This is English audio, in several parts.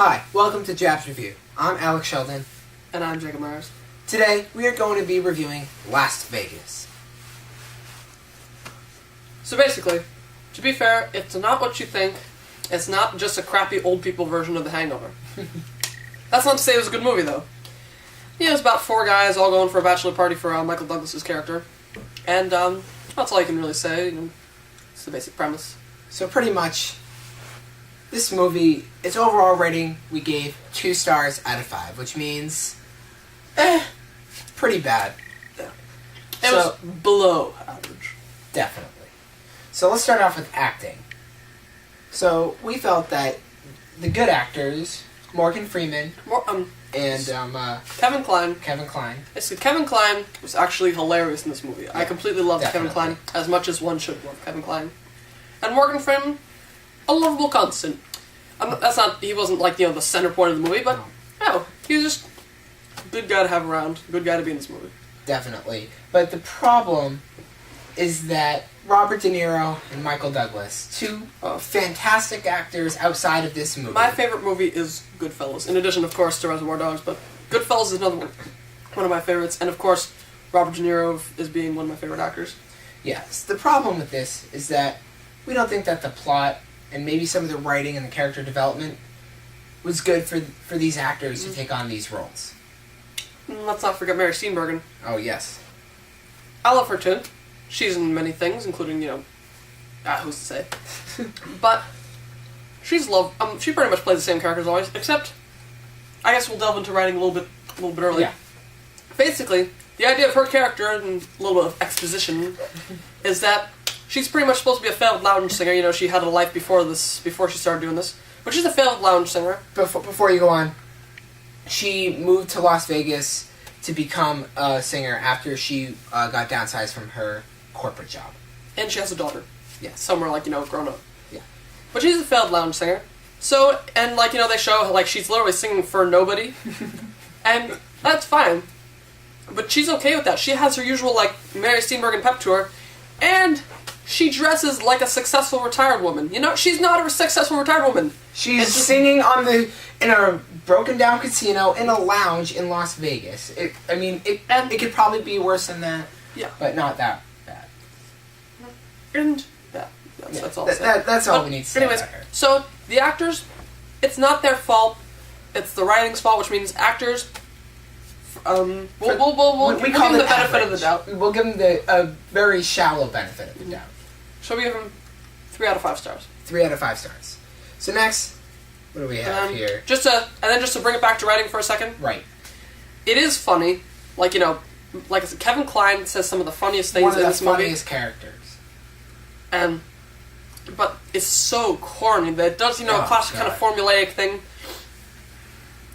Hi, welcome to JABS Review. I'm Alex Sheldon. And I'm Jacob Myers. Today, we are going to be reviewing Las Vegas. So basically, to be fair, it's not what you think. It's not just a crappy old people version of The Hangover. That's not to say it was a good movie, though. Yeah, it was about four guys all going for a bachelor party for Michael Douglas's character. And that's all you can really say. It's the basic premise. So pretty much, this movie, its overall rating, we gave 2 stars out of 5, which means, pretty bad. Yeah. It was below average. Definitely. So let's start off with acting. So we felt that the good actors, Morgan Freeman and Kevin Kline. Kevin Kline was actually hilarious in this movie. Yeah, I completely loved Kevin Kline as much as one should love Kevin Kline. And Morgan Freeman, a lovable constant. He wasn't like, the center point of the movie, but he was just a good guy to have around, a good guy to be in this movie. Definitely. But the problem is that Robert De Niro and Michael Douglas, 2 fantastic actors outside of this movie. My favorite movie is Goodfellas, in addition, of course, to Reservoir Dogs, but Goodfellas is another one of my favorites, and of course, Robert De Niro is being one of my favorite actors. Yes. The problem with this is that we don't think that the plot and maybe some of the writing and the character development was good for these actors to take on these roles. Let's not forget Mary Steenburgen. Oh, yes. I love her too. She's in many things, including, who's to say. But she pretty much plays the same character as always, except I guess we'll delve into writing a little bit early. Yeah. Basically, the idea of her character and a little bit of exposition is that she's pretty much supposed to be a failed lounge singer. She had a life before she started doing this. But she's a failed lounge singer. Before you go on, she moved to Las Vegas to become a singer after she got downsized from her corporate job. And she has a daughter. Yeah. Somewhere, grown up. Yeah. But she's a failed lounge singer. So, and, they show, she's literally singing for nobody. And that's fine. But she's okay with that. She has her usual, Mary Steenburgen pep tour. And she dresses like a successful retired woman. She's not a successful retired woman. She's singing in a broken down casino in a lounge in Las Vegas. It could probably be worse than that. Yeah. But not that bad. And that's all. That's all we need to say. Anyways, so the actors, it's not their fault. It's the writing's fault, which means actors. We'll give them the benefit of the doubt. We'll give them a very shallow benefit of the doubt. So we give them 3 out of 5 stars. 3 out of 5 stars. So next, what do we have here? Just to bring it back to writing for a second. Right. It is funny, like I said, Kevin Kline says some of the funniest things in this movie. One of the funniest characters. But it's so corny that it does, a classic kind of formulaic thing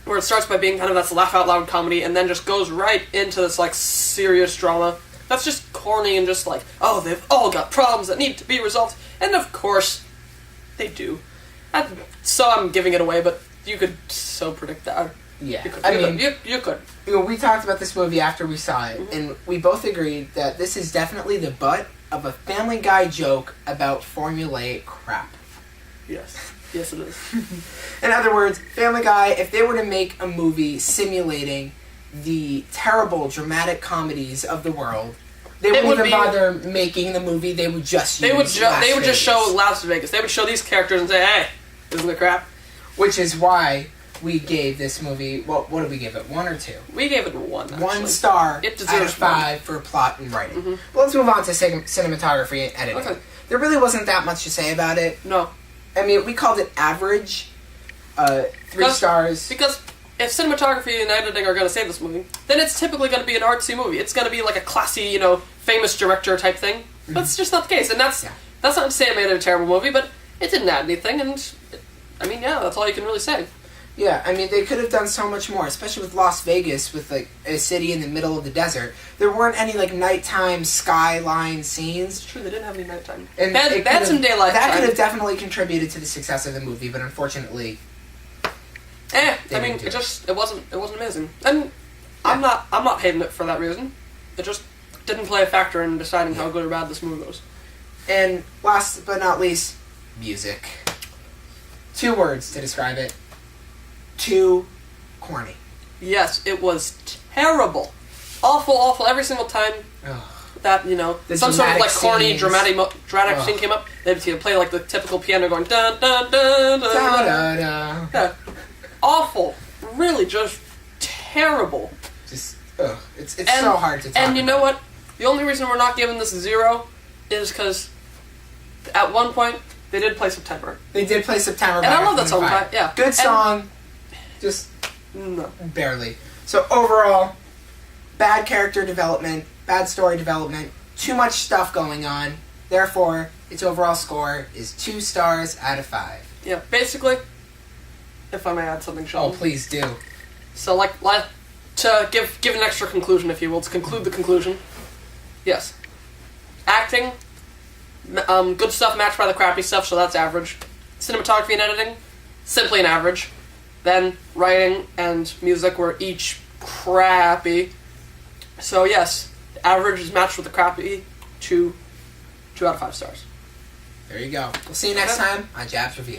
where it starts by being kind of this laugh-out-loud comedy and then just goes right into this, serious drama. That's just corny and just they've all got problems that need to be resolved. And of course, they do. So I'm giving it away, but you could so predict that. Yeah. You could. We talked about this movie after we saw it, and we both agreed that this is definitely the butt of a Family Guy joke about formulaic crap. Yes. Yes, it is. In other words, Family Guy, if they were to make a movie simulating the terrible dramatic comedies of the world, they wouldn't even bother making the movie. They would just they would just show Las Vegas. They would show these characters and say, "Hey, isn't it crap?" Which is why we gave this movie. What did we give it? 1 or 2? We gave it 1. Actually. 1 star. It deserves out of 5 for plot and writing. Mm-hmm. Well, let's move on to cinematography and editing. Okay. There really wasn't that much to say about it. No. We called it average. 3 stars. Because if cinematography and editing are going to save this movie, then it's typically going to be an artsy movie. It's going to be like a classy, famous director type thing. But it's just not the case. And that's not to say it made it a terrible movie, but it didn't add anything. And, that's all you can really say. Yeah, they could have done so much more, especially with Las Vegas, with, a city in the middle of the desert. There weren't any, nighttime skyline scenes. It's true, they didn't have any nighttime. And they had some daylight time. That could have definitely contributed to the success of the movie, but unfortunately... it wasn't amazing. And I'm not hating it for that reason. It just didn't play a factor in deciding how good or bad this movie goes. And last but not least, music. 2 words to describe it. too corny. Yes, it was terrible. Awful every single time that, you know, some sort of like corny, dramatic scene came up. They'd play like the typical piano going dun dun dun dun. Da, da, da. Yeah. Awful. Really just terrible. Just, it's so hard to talk And you about. know what? The only reason we're not giving this a 0 is because at one point they did play September. They did play September. And I love that song. Yeah. Good song. Just no. barely. So overall, bad character development, bad story development, too much stuff going on. Therefore, its overall score is 2 stars out of 5. Yeah, basically, if I may add something, Sean. Oh, please do. So, like to give an extra conclusion, if you will, to conclude the conclusion. Yes. Acting, good stuff matched by the crappy stuff, so that's average. Cinematography and editing, simply an average. Then, writing and music were each crappy. So, yes, average is matched with the crappy, 2 out of 5 stars. There you go. We'll see you next time on JABS Review.